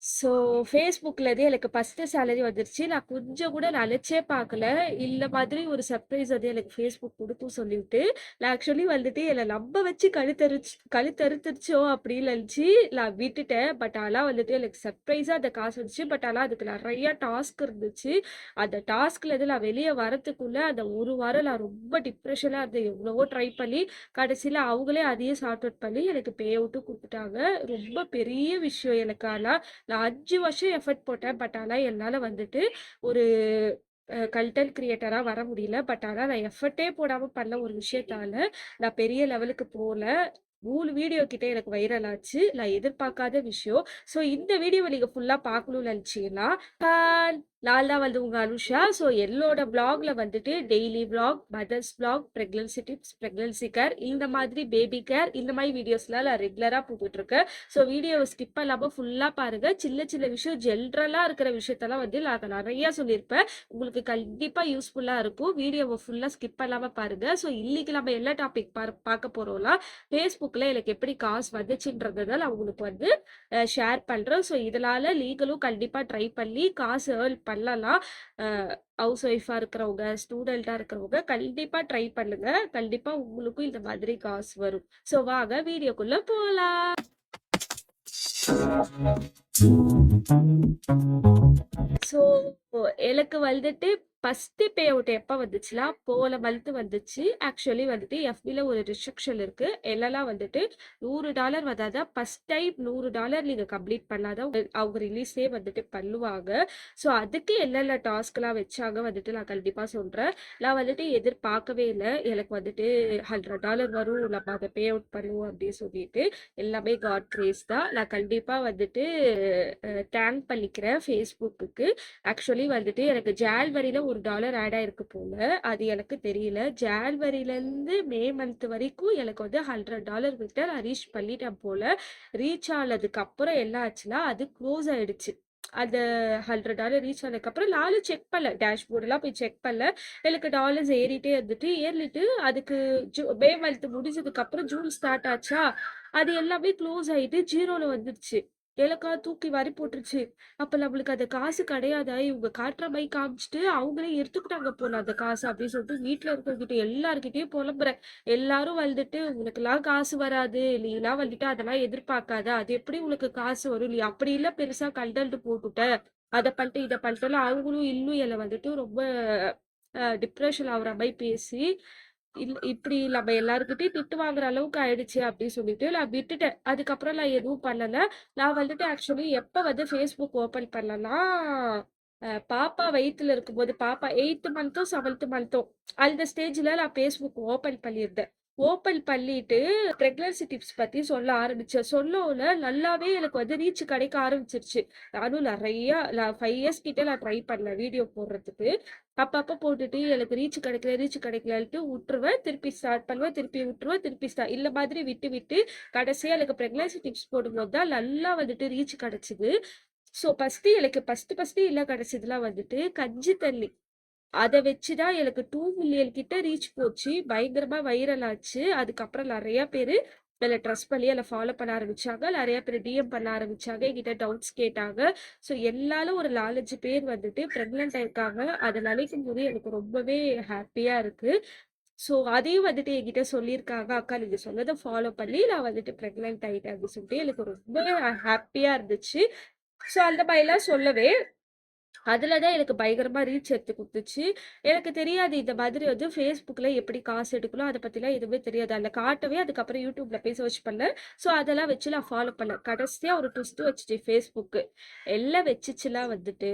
So, Facebookலருந்து எனக்கு first salary வந்துருச்சு. நான் கொஞ்சம் கூட நெனச்சே பார்க்கல. இந்த மாதிரி ஒரு சர்ப்ரைஸ் வந்து எனக்கு Facebook குடுக்கும் சொல்லிட்டு, நான் ஆக்சுவலி வந்துட்டு என்ன நம்ப வச்சு கழுத்தறுத்துருச்சோ அப்படின்னு நெனச்சு நான் விட்டுட்டேன். பட் ஆனா வந்துட்டு எனக்கு சர்ப்ரைஸா அந்த காசு வந்துச்சு. பட் ஆனா அதுக்கு நெறைய டாஸ்க் இருந்துச்சு. அந்த டாஸ்க்லேருந்து நான் வெளிய வரதுக்குள்ள அந்த 1 வாரம் நான் ரொம்ப டிப்ரஷனா இருந்தேன். எவ்வளவோ ட்ரை பண்ணி, கடைசில அவங்களே அதையே சார்ட் அவுட் பண்ணி எனக்கு பே அவுட்டும் குடுத்துட்டாங்க. ரொம்ப பெரிய விஷயம் எனக்கு ஆனா. நான் 5 வருஷம் எஃபோர்ட் போட்டேன். பட் ஆனா என்னால வந்துட்டு ஒரு கன்டென்ட் கிரியேட்டரா வர முடியல. பட் ஆனா நான் எஃபோர்ட்டே போடாம பண்ண ஒரு விஷயத்தால, நான் பெரிய லெவலுக்கு போல. 3 வீடியோ கிட்ட எனக்கு வைரல் ஆச்சு. நான் எதிர்பார்க்காத விஷயம். ஸோ இந்த வீடியோவ நீங்க ஃபுல்லா பார்க்கணும்னு நெனச்சீங்கன்னா, நான் தான் வந்து உங்க அனுஷா. ஸோ என்னோட வ்ளாக்ல வந்துட்டு daily vlog, mother's vlog, pregnancy tips, pregnancy care இந்த மாதிரி பேபி கேர் இந்த மாரி வீடியோஸ்லாம் நான் ரெகுலரா போட்டுட்ருக்கேன். ஸோ வீடியோவ ஸ்கிப் பண்ணாம ஃபுல்லா பாருங்க. சின்ன சின்ன விஷயம் ஜென்ரலா இருக்கிற விஷயத்தெல்லாம் வந்து நான் நெறைய சொல்லியிருப்பேன். உங்களுக்கு கண்டிப்பா யூஸ்ஃபுல்லா இருக்கும். வீடியோவ ஃபுல்லா ஸ்கிப் பண்ணாம பாருங்க. ஸோ இன்னைக்கு நம்ம என்ன டாபிக் பார்க்க போறோம்னா, Facebookல எனக்கு எப்படி காசு வந்துச்சுன்றத தான் நான் உங்களுக்கு வந்து ஷேர் பண்றேன். ஸோ இதனால நீங்களும் கண்டிப்பா ட்ரை பண்ணி காசு ஏர்ன் பண்ணலாம். அ ஹவுஸ் ஒய்ஃபா இருக்கிறவங்க, ஸ்டூடெண்ட்டா இருக்கிறவங்க கண்டிப்பா ட்ரை பண்ணுங்க. கண்டிப்பா உங்களுக்கும் இந்த மாதிரி காசு வரும். ஸோ வாங்க வீடியோக்குள்ள போலாம். ஸோ, எனக்கு வந்துட்டு ஃபர்ஸ்ட்டு பே அவுட் எப்ப வந்துச்சுன்னா, போன மந்த் வந்துச்சு. ஆக்சுவலி வந்துட்டு எஃபில ஒரு ரிஸ்ட்ரிக்ஷன் இருக்கு. என்னன்னா வந்துட்டு $100 வந்தாதான் ஃபர்ஸ்ட் டைம் $100 நீங்க கம்ப்ளீட் பண்ணா தான் அவங்க ரிலீஸே வந்துட்டு பண்ணுவாங்க. ஸோ, அதுக்கு என்னென்ன டாஸ்க்லாம் வச்சாங்க வந்துட்டு நான் கண்டிப்பா சொல்றேன். நான் வந்துட்டு எதிர்பார்க்கவே இல்ல. எனக்கு வந்துட்டு $100 வரும். நம்ம அத பே அவுட் பண்ணுவோம் அப்படின்னு சொல்லிட்டு. எல்லாமே காட் கிரேஸ் தான். நான் கண்டிப்பா வந்துட்டு தேங்க் பண்ணிக்கிறேன் Facebookக்கு. ஆக்சுவலி வந்துட்டு எனக்கு ஜான்வரில $1 ஆட் ஆயிருக்கு போல. அது எனக்கு தெரியல. ஜான்வரிலருந்து மே மந்த் வரைக்கும் எனக்கு வந்து $100 கிட்ட நான் ரீச் பண்ணிட்டேன் போல. ரீச் ஆனதுக்கு அப்புறம் என்ன ஆச்சுன்னா, அது க்ளோஸ் ஆயிடுச்சு. அந்த $100 ரீச் ஆனதுக்கப்புறம் நானும் செக் பண்ணல. டேஷ்போர்ட்லாம் போய் செக் பண்ணல. எனக்கு டாலர்ஸ் ஏறிட்டே இருந்துட்டு, ஏறிட்டு அதுக்கு மே மந்த் முடிஞ்சதுக்கப்புறம் ஜூன் ஸ்டார்ட் ஆச்சா, அது எல்லாமே க்ளோஸ் ஆயிட்டு 0ல வந்துருச்சு. எனக்கா தூக்கி வாரி போட்டுருச்சு. அப்ப நம்மளுக்கு அந்த காசு கிடையாதா? இவங்க காட்டுற மாரி காமிச்சுட்டு, அவங்களே எடுத்துக்கிட்டாங்க போல அந்த காசு அப்படின்னு சொல்லிட்டு வீட்ல இருக்கவங்ககிட்ட எல்லார்கிட்டயும் புலம்புறேன். எல்லாரும் வந்துட்டு, "உனக்கெல்லாம் காசு வராது. நீலாம் வந்துட்டு அதெல்லாம் எதிர்பார்க்காத. அது எப்படி உனக்கு காசு வரும்? நீ அப்படிலாம் பெருசா கன்டென்ட் போட்டுட்ட. அத பண்ணிட்டு, இத பண்ணிட்டேன்னு" அவங்களும் இன்னும் என்ன வந்துட்டு ரொம்ப டிப்ரஷன் ஆகுற மாரி பேசி, இப்படி நம்ம எல்லார்கிட்டயும் திட்டு வாங்குற அளவுக்கு ஆயிடுச்சு அப்படின்னு சொல்லிட்டு நான் விட்டுட்டேன். அதுக்கப்புறம் நான் எதுவும் பண்ணல. நான் வந்துட்டு ஆக்சுவலி எப்ப வந்து Facebook ஓப்பன் பண்ணேன்னா, பாப்பா வயித்துல இருக்கும்போது, பாப்பா 8த் மந்த்தோ, 7த் மந்த்தோ அந்த ஸ்டேஜ்ல நான் Facebook ஓப்பன் பண்ணியிருந்தேன். ஓப்பன் பண்ணிட்டு பிரெக்னன்சி டிப்ஸ் பத்தி சொல்ல ஆரம்பிச்சேன். சொல்லவுல நல்லாவே எனக்கு வந்து ரீச் கிடைக்க ஆரம்பிச்சுருச்சு. நானும் நான் 5 இயர்ஸ் கிட்ட நான் ட்ரை பண்ணேன் வீடியோ போடுறதுக்கு. அப்பப்ப போட்டுட்டு எனக்கு ரீச் கிடைக்கலன்ட்டு உட்டுருவேன். திருப்பி ஸ்டார்ட் பண்ணுவேன். திருப்பி விட்டுருவேன். திருப்பி இந்த மாதிரி விட்டு, விட்டு கடைசியா எனக்கு பிரெக்னன்சி டிப்ஸ் போடும்போது தான் நல்லா வந்துட்டு ரீச் கிடைச்சது. ஸோ, ஃபர்ஸ்ட்டு இல்ல கிடைச்சதுலாம் வந்துட்டு கஞ்சி தண்ணி. அத வச்சு தான் எனக்கு 2 மில்லியன் கிட்ட ரீச் போச்சு. பயங்கரமா வைரல் ஆச்சு. அதுக்கப்புறம் நெறைய பேரு என்ன ட்ரஸ்ட் பண்ணி என்ன ஃபாலோ பண்ண ஆரம்பிச்சாங்க. நெறைய பேரு டிஎம் பண்ண ஆரம்பிச்சாங்க. என்கிட்ட டவுட்ஸ் கேட்டாங்க. ஸோ எல்லாலும் ஒரு 4, 5 பேர் வந்துட்டு பிரெக்னன்ட் ஆயிருக்காங்க. அத நினைக்கும்போது எனக்கு ரொம்பவே ஹேப்பியா இருக்கு. ஸோ அதையும் வந்துட்டு என்கிட்ட சொல்லியிருக்காங்க. "அக்கா நீங்க சொன்னத ஃபாலோ பண்ணி நான் வந்துட்டு பிரெக்னன்ட் ஆயிட்டேன்" அப்படின்னு சொல்லிட்டு எனக்கு ரொம்பவே ஹேப்பியா இருந்துச்சு. ஸோ அந்த மாரிலாம் சொல்லவே அதுல தான் எனக்கு பயங்கரமா ரீச் எடுத்து குடுத்துச்சு. எனக்கு தெரியாது இந்த மாதிரி வந்து Facebookல எப்படி காசு எடுக்கணும், அத பத்திலாம் எதுவுமே தெரியாது. அதுல காட்டவே அதுக்கப்புறம் YouTubeல போய் சர்ச் பண்ணேன். ஸோ அதெல்லாம் வச்சு நான் ஃபாலோ பண்ணேன். கடைசியா ஒரு ட்விஸ்ட் வச்சுச்சு Facebook. எல்லாம் வச்சுச்சுலாம் வந்துட்டு,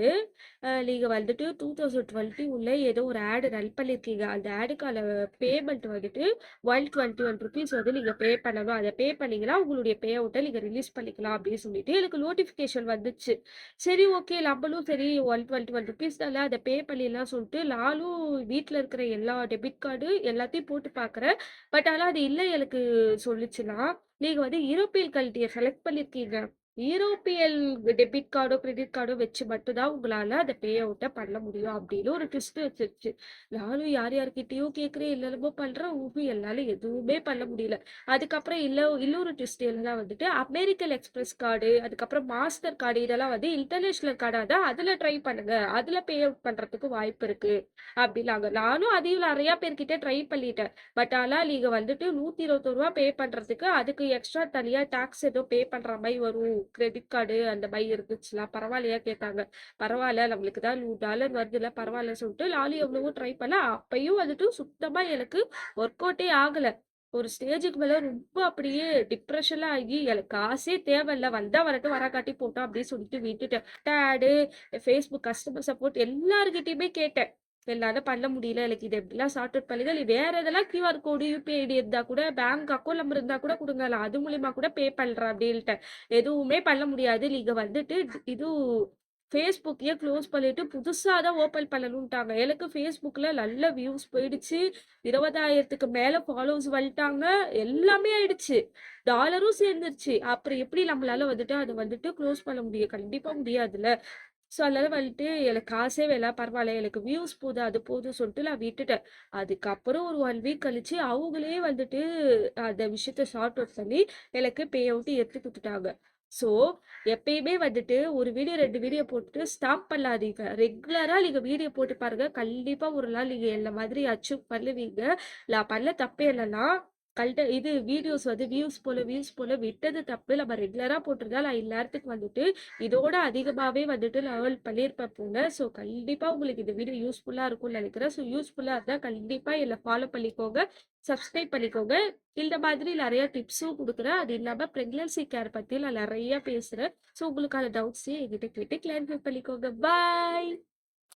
நீங்க வந்துட்டு 2021 ஏதோ ஒரு ஆட் ரன் பண்ணியிருக்கீங்க. அந்த ஆடுக்கான பேமெண்ட் வந்துட்டு ₹121 வந்து நீங்க பே பண்ணணும். அத பே பண்ணீங்கன்னா, உங்களுடைய பே அவுட்ட நீங்க ரிலீஸ் பண்ணிக்கலாம் அப்படின்னு சொல்லிட்டு எனக்கு நோட்டிஃபிகேஷன் வந்துச்சு. சரி ஓகே. நம்மளும் சரி ₹121 தானே அத பே பண்ணிடலாம் சொல்லிட்டு, நானும் வீட்ல இருக்கிற எல்லா டெபிட் கார்டு எல்லாத்தையும் போட்டு பார்க்குறேன். பட் ஆனா அது இல்ல எனக்கு சொல்லுச்சுன்னா, நீங்க வந்து யூரோப்பியன் கண்ட்ரிய செலக்ட் பண்ணியிருக்கீங்க. யூரோப்பியல் டெபிட் கார்டோ, கிரெடிட் கார்டோ வச்சு மட்டும் தான் உங்களால அந்த பே அவுட்ட பண்ண முடியும் அப்படின்னு ஒரு ட்விஸ்ட் வச்சுருச்சு. நானும் யார் யார்கிட்டயோ கேட்கிறேன், என்னென்னமோ பண்றேன். என்னால எதுவுமே பண்ண முடியல. அதுக்கப்புறம் இன்னொரு ட்விஸ்ட் என்னன்னா வந்துட்டு, அமெரிக்கன் எக்ஸ்பிரஸ் கார்டு, அதுக்கப்புறம் மாஸ்டர் கார்டு இதெல்லாம் வந்து இன்டர்நேஷனல் கார்டா தான் அதுல ட்ரை பண்ணுங்க. அதுல பே அவுட் பண்றதுக்கு வாய்ப்பு இருக்கு அப்படின்னாங்க. நானும் அதையும் நெறைய பேர்கிட்ட ட்ரை பண்ணிட்டேன். பட் ஆனா நீங்க வந்துட்டு ரூ. 121 பே பண்றதுக்கு, அதுக்கு எக்ஸ்ட்ரா தனியா டாக்ஸ் ஏதோ பே பண்ற மாரி வரும். கிரெடிட் கார்டு அந்த மாரி இருந்துச்சுலாம். பரவாயில்லையா கேட்டாங்க. பரவால்ல நம்மளுக்கு தான் $100 வருதுல்ல பரவால்ல சொல்லிட்டு நானும் எவ்வளவோ ட்ரை பண்ணேன். அப்பயும் வந்துட்டு சுத்தமா எனக்கு ஒர்க் அவுட்டே ஆகல. ஒரு ஸ்டேஜுக்கு மேல ரொம்ப அப்படியே டிப்ரஷன்லாம் ஆகி எனக்கு காசே தேவையில்ல. வந்தா வரட்டும் வராக்காட்டி போட்டும் அப்படின்னு சொல்லிட்டு விட்டுட்டேன். ஆடு, Facebook கஸ்டமர் சப்போர்ட் எல்லார்கிட்டயுமே கேட்டேன். என்னால பண்ண முடியல. எனக்கு இத எப்படிலாம் சார்ட் அவுட் பண்ணுங்க. வேற எதெல்லாம் கியூஆர் கோடு, யுபிஐ ஐடி இருந்தா கூட பேங்க் அக்கவுண்ட் நம்பர் இருந்தா கூட குடுங்க. நான் அது மூலியமா கூட பே பண்றேன் அப்படின்ட்டேன். எதுவுமே பண்ண முடியாது. நீங்க வந்துட்டு இது Facebookயே க்ளோஸ் பண்ணிட்டு புதுசா தான் ஓப்பன் பண்ணணும்ட்டாங்க. எனக்கு Facebookல நல்ல வியூஸ் போயிடுச்சு. 20,000க்கு மேல ஃபாலோவர்ஸ் வந்துட்டாங்க. எல்லாமே ஆயிடுச்சு. டாலரும் சேர்ந்துருச்சு. அப்புறம் எப்படி நம்மளால வந்துட்டு அத வந்துட்டு க்ளோஸ் பண்ண முடியும்? கண்டிப்பா முடியாதுல்ல. ஸோ, அதனால வந்துட்டு எனக்கு காசே வேணாம் பரவால்ல. எனக்கு வியூஸ் போதும், அது போதும்ன்னு சொல்லிட்டு நான் விட்டுட்டேன். அதுக்கப்புறம் ஒரு 1 வீக் கழிச்சு அவங்களே வந்துட்டு அந்த விஷயத்த சார்ட் அவுட் பண்ணி எனக்கு பே அவுட் எடுத்து குடுத்துட்டாங்க. ஸோ, எப்பயுமே வந்துட்டு ஒரு வீடியோ 2 வீடியோ போட்டுட்டு ஸ்டாப் பண்ணாதீங்க. ரெகுலரா நீங்க வீடியோ போட்டு பாருங்க. கண்டிப்பா ஒரு நாள் நீங்க என்ன மாதிரி அச்சீவ் பண்ணுவீங்க. நான் பண்ண தப்பு என்னன்னா, இது வீடியோஸ் வந்து வியூஸ் போல விட்டது தப்பு. நம்ம ரெகுலரா போட்டிருந்தா நான் இந்நேரத்துக்கு வந்துட்டு இதோட அதிகமாவே வந்துட்டு நான் ஏர்ன் பண்ணியிருப்பேன் போங்க. ஸோ, கண்டிப்பா உங்களுக்கு இந்த வீடியோ யூஸ்ஃபுல்லா இருக்கும்னு நெனைக்கிறேன். ஸோ, யூஸ்ஃபுல்லா இருந்தா கண்டிப்பா என்ன ஃபாலோ பண்ணிக்கோங்க. சப்ஸ்கிரைப் பண்ணிக்கோங்க. இந்த மாதிரி நெறைய டிப்ஸும் குடுக்குறேன். அது இல்லாம பிரெக்னன்சி கேர் பத்தி நான் நெறைய பேசுறேன். ஸோ, உங்களுக்கான டவுட்ஸையும் என்கிட்ட கேட்டு கிளாரிஃபை பண்ணிக்கோங்க. பாய்.